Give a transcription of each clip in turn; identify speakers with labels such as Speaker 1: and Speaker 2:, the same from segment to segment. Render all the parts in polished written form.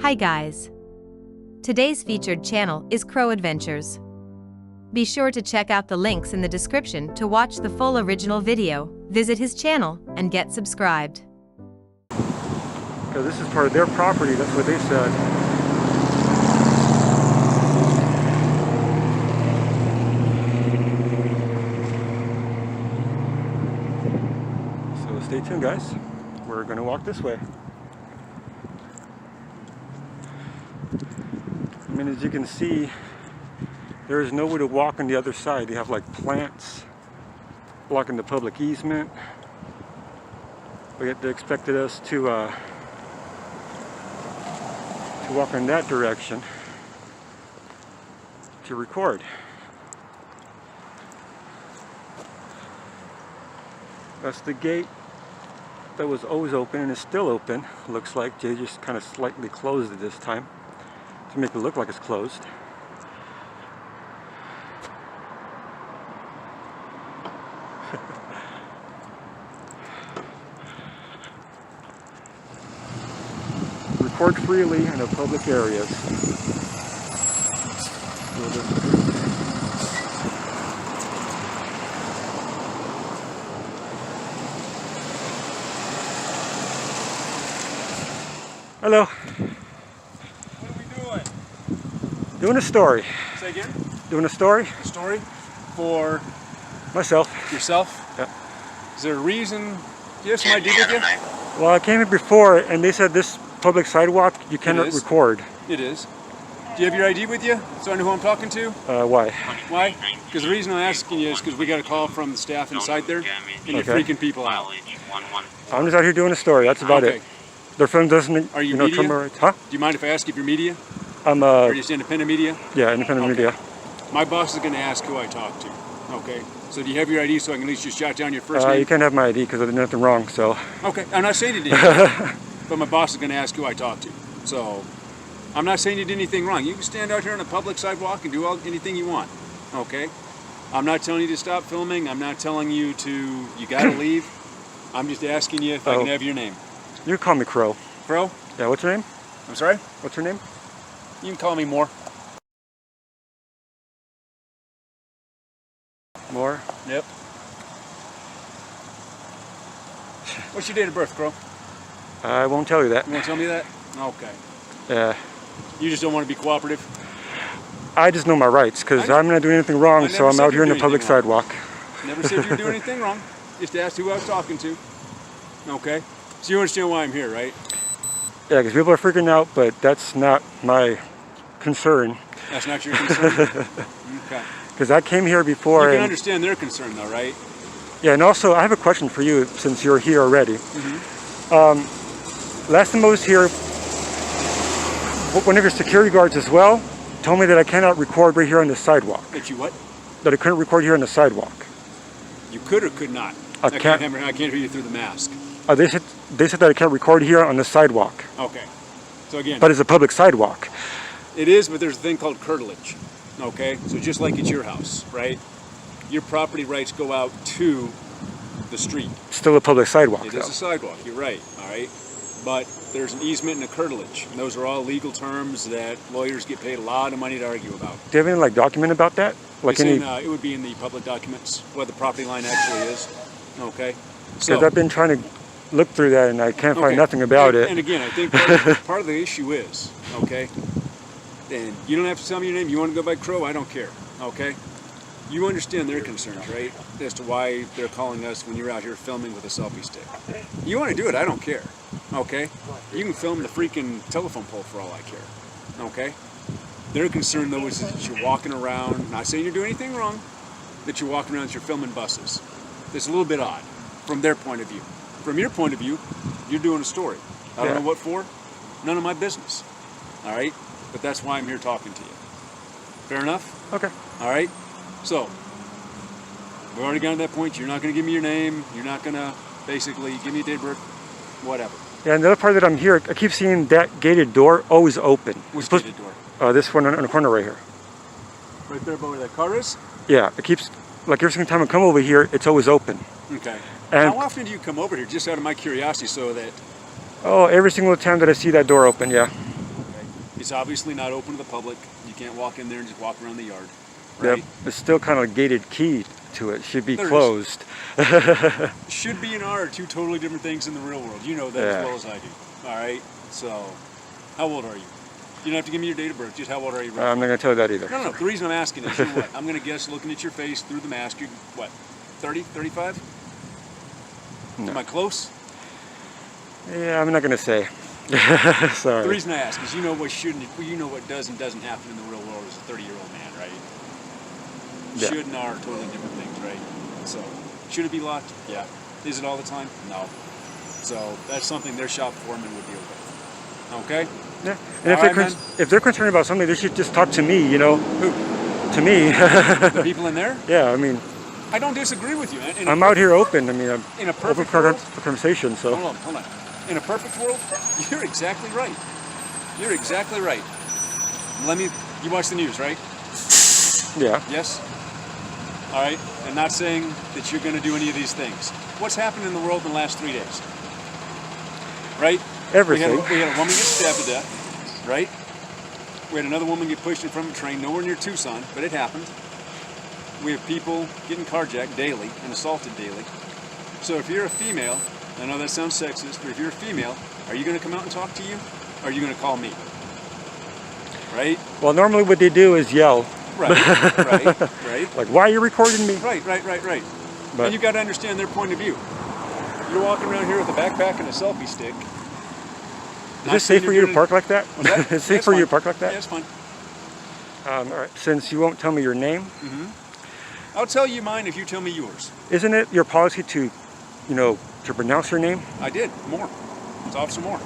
Speaker 1: Hi guys. Today's featured channel is Crow Adventures. Be sure to check out the links in the description to watch the full original video, visit his channel, and get subscribed.
Speaker 2: Because this is part of their property, that's what they said. So stay tuned, guys. We're going to walk this way. I mean, as you can see, there is no way to walk on the other side. They have like plants blocking the public easement. But yet they expected us to walk in that direction to record. That's the gate that was always open and is still open. Looks like they just kind of slightly closed it this time to make it look like it's closed. Record freely in the public areas. Hello.
Speaker 3: What are we doing?
Speaker 2: Doing a story.
Speaker 3: Say again?
Speaker 2: Doing a story?
Speaker 3: A story? For
Speaker 2: myself.
Speaker 3: Yourself?
Speaker 2: Yeah.
Speaker 3: Is there a reason? Do you have some ID with you?
Speaker 2: Well, I came here before and they said this public sidewalk you cannot record.
Speaker 3: It is. Do you have your ID with you? So I know who I'm talking to?
Speaker 2: Why?
Speaker 3: Why? Because the reason I'm asking you is because we got a call from the staff inside there and you're freaking people out.
Speaker 2: I'm just out here doing a story. That's about it. Their film doesn't,
Speaker 3: are you media?
Speaker 2: Huh?
Speaker 3: Do you mind if I ask if you're media?
Speaker 2: I'm
Speaker 3: Or just independent media?
Speaker 2: Yeah, independent media.
Speaker 3: My boss is going to ask who I talk to. Okay. So do you have your ID so I can at least just jot down your first name?
Speaker 2: You can't have my ID because I did nothing wrong, so.
Speaker 3: Okay. I'm not saying you did. But my boss is going to ask who I talk to. So I'm not saying you did anything wrong. You can stand out here on a public sidewalk and do anything you want. Okay. I'm not telling you to stop filming. I'm not telling you you got to leave. I'm just asking you if I can have your name.
Speaker 2: You can call me Crow.
Speaker 3: Crow?
Speaker 2: Yeah, what's your name?
Speaker 3: I'm sorry?
Speaker 2: What's your name?
Speaker 3: You can call me Moore.
Speaker 2: Moore?
Speaker 3: Yep. What's your date of birth, Crow?
Speaker 2: I won't tell you that.
Speaker 3: You won't tell me that? Okay.
Speaker 2: Yeah.
Speaker 3: You just don't want to be cooperative?
Speaker 2: I just know my rights because I'm not doing anything wrong, so I'm out here in the public sidewalk.
Speaker 3: Never said you were doing anything wrong. Just asked who I was talking to. Okay. So you understand why I'm here, right?
Speaker 2: Yeah, because people are freaking out, but that's not my concern.
Speaker 3: That's not your concern? Okay.
Speaker 2: Because I came here before.
Speaker 3: You can understand their concern though, right?
Speaker 2: Yeah, and also I have a question for you since you're here already. Last time I was here, one of your security guards as well told me that I cannot record right here on the sidewalk.
Speaker 3: That you what?
Speaker 2: That I couldn't record here on the sidewalk.
Speaker 3: You could or could not? I can't hear you through the mask.
Speaker 2: They said that I can't record here on the sidewalk.
Speaker 3: Okay. So again.
Speaker 2: But it's a public sidewalk.
Speaker 3: It is, but there's a thing called curtilage. Okay? So just like it's your house, right? Your property rights go out to the street.
Speaker 2: Still a public sidewalk.
Speaker 3: It is a sidewalk, you're right, all right? But there's an easement and a curtilage. And those are all legal terms that lawyers get paid a lot of money to argue about.
Speaker 2: Do you have any like document about that? Like
Speaker 3: it would be in the public documents, what the property line actually is. Okay?
Speaker 2: Because I've been trying to look through that and I can't find nothing about it.
Speaker 3: And again, I think part of the issue is, okay, and you don't have to tell me your name. You want to go by Crow, I don't care, okay? You understand their concerns, right? As to why they're calling us when you're out here filming with a selfie stick. You want to do it, I don't care, okay? You can film the freaking telephone pole for all I care, okay? Their concern, though, is that you're walking around, not saying you're doing anything wrong, that you're walking around, that you're filming buses. It's a little bit odd from their point of view. From your point of view, you're doing a story. I don't know what for. None of my business. All right? But that's why I'm here talking to you. Fair enough?
Speaker 2: Okay.
Speaker 3: All right? So, we've already gotten to that point. You're not going to give me your name. You're not going to basically give me a date of birth. Whatever.
Speaker 2: Yeah, and the other part that I'm here, I keep seeing that gated door always open.
Speaker 3: Which gated door?
Speaker 2: This one on the corner right here.
Speaker 3: Right there by where that car is?
Speaker 2: Yeah, it keeps, like every single time I come over here, it's always open.
Speaker 3: Okay.
Speaker 2: And
Speaker 3: how often do you come over here, just out of my curiosity, so that...
Speaker 2: Oh, every single time that I see that door open, yeah.
Speaker 3: Okay. It's obviously not open to the public. You can't walk in there and just walk around the yard, right?
Speaker 2: Yep. It's still kind of a gated key to it. Should be
Speaker 3: There is.
Speaker 2: closed.
Speaker 3: Should be and are two totally different things in the real world. You know that as well as I do. All right. So, how old are you? You don't have to give me your date of birth. Just how old are you?
Speaker 2: I'm not going to tell you that either.
Speaker 3: No. The reason I'm asking is, you're what? I'm going to guess, looking at your face through the mask, you're what? 30, 35?
Speaker 2: No.
Speaker 3: Am I close?
Speaker 2: Yeah, I'm not going to say. Sorry.
Speaker 3: The reason I ask is, you know what does and doesn't happen in the real world as a 30-year-old man, right?
Speaker 2: Yeah.
Speaker 3: Should and are totally different things, right? So, should it be locked? Yeah. Is it all the time? No. So that's something their shop foreman would deal with. Okay?
Speaker 2: Yeah. And if they're concerned about something, they should just talk to me, you know.
Speaker 3: Who?
Speaker 2: To me.
Speaker 3: The people in there?
Speaker 2: Yeah, I mean,
Speaker 3: I don't disagree with you, man.
Speaker 2: I'm out here open. I mean, I'm
Speaker 3: in a
Speaker 2: open
Speaker 3: perfect
Speaker 2: for
Speaker 3: world,
Speaker 2: conversation, so.
Speaker 3: Hold on. In a perfect world, you're exactly right. You're exactly right. You watch the news, right?
Speaker 2: Yeah.
Speaker 3: Yes? All right. And not saying that you're going to do any of these things. What's happened in the world in the last 3 days? Right?
Speaker 2: Everything.
Speaker 3: We had a woman get stabbed to death, right? We had another woman get pushed in front of a train nowhere near Tucson, but it happened. We have people getting carjacked daily and assaulted daily. So if you're a female, I know that sounds sexist, but if you're a female, are you going to come out and talk to you? Or are you going to call me? Right?
Speaker 2: Well, normally what they do is yell.
Speaker 3: Right.
Speaker 2: Like, why are you recording me?
Speaker 3: Right.
Speaker 2: But
Speaker 3: And you've got to understand their point of view. You're walking around here with a backpack and a selfie stick.
Speaker 2: is it safe for you to park like that? Is it safe for you to park like that?
Speaker 3: Yeah, it's fine.
Speaker 2: All right. Since you won't tell me your name,
Speaker 3: I'll tell you mine if you tell me yours.
Speaker 2: isn't it your policy to, to pronounce your name?
Speaker 3: I did. Moore. It's Officer Moore.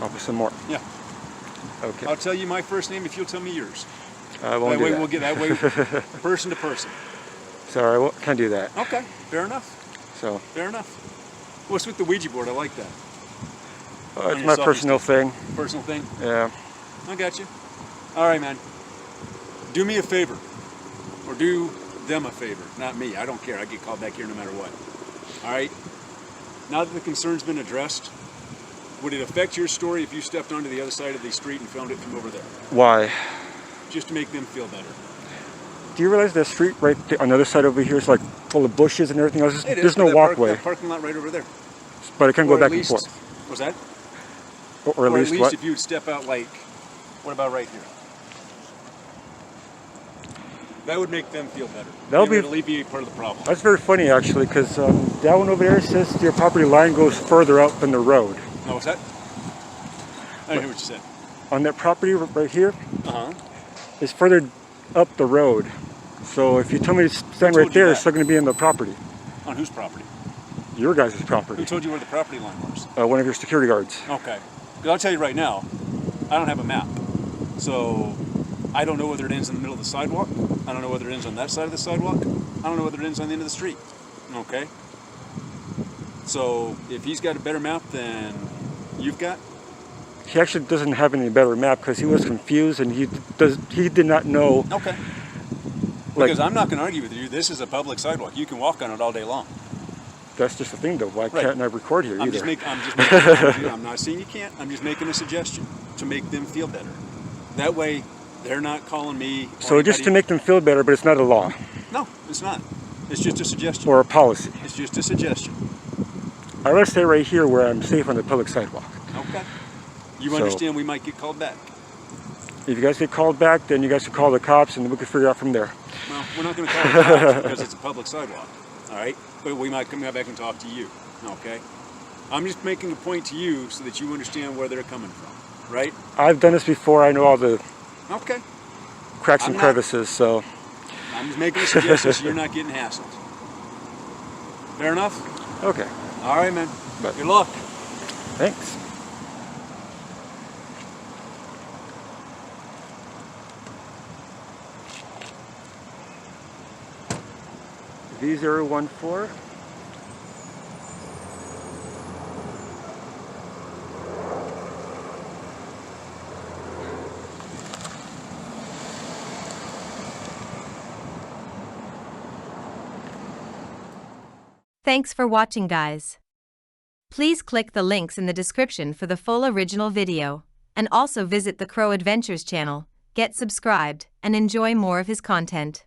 Speaker 2: Officer Moore.
Speaker 3: Yeah.
Speaker 2: Okay.
Speaker 3: I'll tell you my first name if you'll tell me yours.
Speaker 2: I won't do that.
Speaker 3: We'll get that way person to person.
Speaker 2: Sorry, I can't do that.
Speaker 3: Okay. Fair enough.
Speaker 2: So.
Speaker 3: Fair enough. What's with the Ouija board? I like that.
Speaker 2: It's my personal thing.
Speaker 3: Personal thing?
Speaker 2: Yeah.
Speaker 3: I got you. All right, man. Do me a favor. Or do them a favor. Not me. I don't care. I get called back here no matter what. All right? Now that the concern's been addressed, would it affect your story if you stepped onto the other side of the street and filmed it from over there?
Speaker 2: Why?
Speaker 3: Just to make them feel better.
Speaker 2: Do you realize the street right on the other side over here is like full of bushes and everything else? There's no walkway.
Speaker 3: That parking lot right over there.
Speaker 2: But it can go back and forth.
Speaker 3: What's that?
Speaker 2: Or at least what?
Speaker 3: If you would step out like, what about right here? That would make them feel better. That would alleviate part of the problem.
Speaker 2: That's very funny actually, because that one over there says your property line goes further up than the road.
Speaker 3: No, what's that? I didn't hear what you said.
Speaker 2: On that property right here, it's further up the road. So if you tell me to stand right there, it's still going to be in the property.
Speaker 3: On whose property?
Speaker 2: Your guys' property.
Speaker 3: Who told you where the property line was?
Speaker 2: One of your security guards.
Speaker 3: Okay. Because I'll tell you right now, I don't have a map. So I don't know whether it ends in the middle of the sidewalk. I don't know whether it ends on that side of the sidewalk. I don't know whether it ends on the end of the street. Okay? So if he's got a better map than you've got?
Speaker 2: He actually doesn't have any better map because he was confused and he did not know.
Speaker 3: Okay. Because I'm not going to argue with you. This is a public sidewalk. You can walk on it all day long.
Speaker 2: That's just the thing, though. Why can't I record here either?
Speaker 3: I'm not saying you can't. I'm just making a suggestion to make them feel better. That way, they're not calling me.
Speaker 2: So just to make them feel better, but it's not a law.
Speaker 3: No, it's not. It's just a suggestion.
Speaker 2: Or a policy.
Speaker 3: It's just a suggestion.
Speaker 2: I want to stay right here where I'm safe on the public sidewalk.
Speaker 3: Okay. You understand we might get called back.
Speaker 2: If you guys get called back, then you guys can call the cops and we can figure out from there.
Speaker 3: Well, we're not going to call the cops because it's a public sidewalk. All right? But we might come back and talk to you. Okay? I'm just making a point to you so that you understand where they're coming from. Right?
Speaker 2: I've done this before. I know all the cracks and crevices, so.
Speaker 3: I'm just making a suggestion so you're not getting hassled. Fair enough?
Speaker 2: Okay.
Speaker 3: All right, man. Good luck.
Speaker 2: Thanks. V014.
Speaker 1: Thanks for watching, guys. Please click the links in the description for the full original video. and also visit the Crow Adventures channel, get subscribed, and enjoy more of his content.